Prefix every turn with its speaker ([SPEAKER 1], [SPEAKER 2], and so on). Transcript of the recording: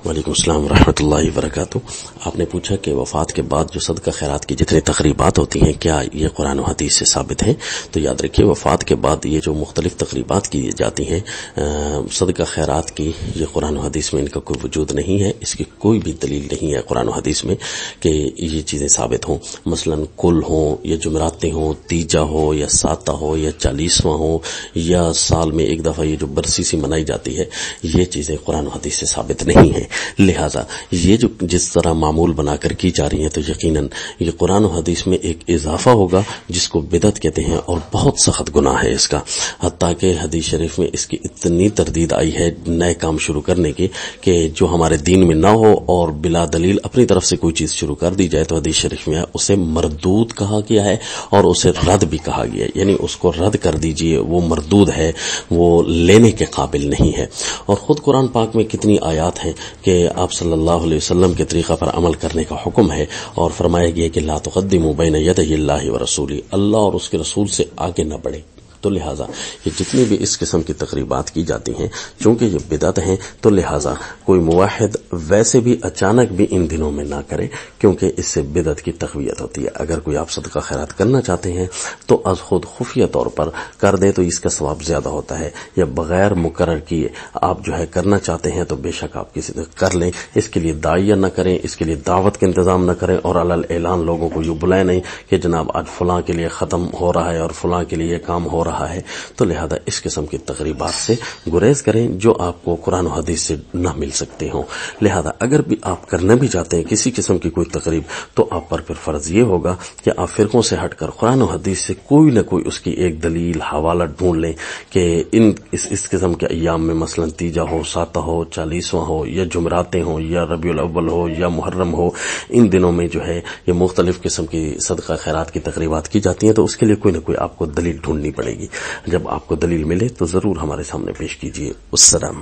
[SPEAKER 1] وعلیکم السلام ورحمۃ اللہ وبرکاتہ۔ آپ نے پوچھا کہ وفات کے بعد جو صدقہ خیرات کی جتنی تقریبات ہوتی ہیں کیا یہ قرآن و حدیث سے ثابت ہیں؟ تو یاد رکھیے وفات کے بعد یہ جو مختلف تقریبات کی جاتی ہیں صدقہ خیرات کی، یہ قرآن و حدیث میں ان کا کوئی وجود نہیں ہے، اس کی کوئی بھی دلیل نہیں ہے قرآن و حدیث میں کہ یہ چیزیں ثابت ہوں۔ مثلا کل ہوں یا جمعراتیں ہوں، تیجا ہو یا ساتہ ہو یا 40واں ہو یا سال میں ایک دفعہ یہ جو برسی سی منائی جاتی ہے، یہ چیزیں قرآن و حدیث سے ثابت نہیں ہیں۔ لہذا یہ جو جس طرح معمول بنا کر کی جا رہی ہیں تو یقیناً یہ قرآن و حدیث میں ایک اضافہ ہوگا جس کو بدعت کہتے ہیں، اور بہت سخت گناہ ہے اس کا، حتیٰ کہ حدیث شریف میں اس کی اتنی تردید آئی ہے نئے کام شروع کرنے کی کہ جو ہمارے دین میں نہ ہو اور بلا دلیل اپنی طرف سے کوئی چیز شروع کر دی جائے تو حدیث شریف میں اسے مردود کہا گیا ہے اور اسے رد بھی کہا گیا ہے، یعنی اس کو رد کر دیجئے، وہ مردود ہے، وہ لینے کے قابل نہیں ہے۔ اور خود قرآن پاک میں کتنی آیات ہیں کہ آپ صلی اللہ علیہ وسلم کے طریقہ پر عمل کرنے کا حکم ہے، اور فرمایا گیا کہ لا تقدموا بین یدی اللہ ورسولہ، اللہ اور اس کے رسول سے آگے نہ بڑھے۔ تو لہٰذا یہ جتنی بھی اس قسم کی تقریبات کی جاتی ہیں چونکہ یہ بدعت ہیں، تو لہٰذا کوئی موحد ویسے بھی اچانک بھی ان دنوں میں نہ کرے، کیونکہ اس سے بدعت کی تقویت ہوتی ہے۔ اگر کوئی آپ صدقہ خیرات کرنا چاہتے ہیں تو از خود خفیہ طور پر کر دیں تو اس کا ثواب زیادہ ہوتا ہے، یا بغیر مقرر کیے آپ جو ہے کرنا چاہتے ہیں تو بے شک آپ کسی سے کر لیں۔ اس کے لیے داعیہ نہ کریں، اس کے لیے دعوت کا انتظام نہ کریں، اور علی الاعلان لوگوں کو یوں بلائیں نہیں کہ جناب آج فلاں کے لیے ختم ہو رہا ہے اور فلاں کے لیے کام ہو رہا ہے۔ تو لہذا اس قسم کی تقریبات سے گریز کریں جو آپ کو قرآن و حدیث سے نہ مل سکتے ہوں۔ لہذا اگر بھی آپ کرنا بھی چاہتے ہیں کسی قسم کی کوئی تقریب تو آپ پر پھر فرض یہ ہوگا کہ آپ فرقوں سے ہٹ کر قرآن و حدیث سے کوئی نہ کوئی اس کی ایک دلیل حوالہ ڈھونڈ لیں کہ اس قسم کے ایام میں مثلا تیجا ہو، ساتہ ہو، 40واں ہو، یا جمعراتیں ہوں، یا ربیع الاول ہو، یا محرم ہو، ان دنوں میں جو ہے یہ مختلف قسم کی صدقہ خیرات کی تقریبات کی جاتی ہیں، تو اس کے لیے کوئی نہ کوئی آپ کو دلیل ڈھونڈنی پڑے گی۔ جب آپ کو دلیل ملے تو ضرور ہمارے سامنے پیش کیجیے۔ السلام۔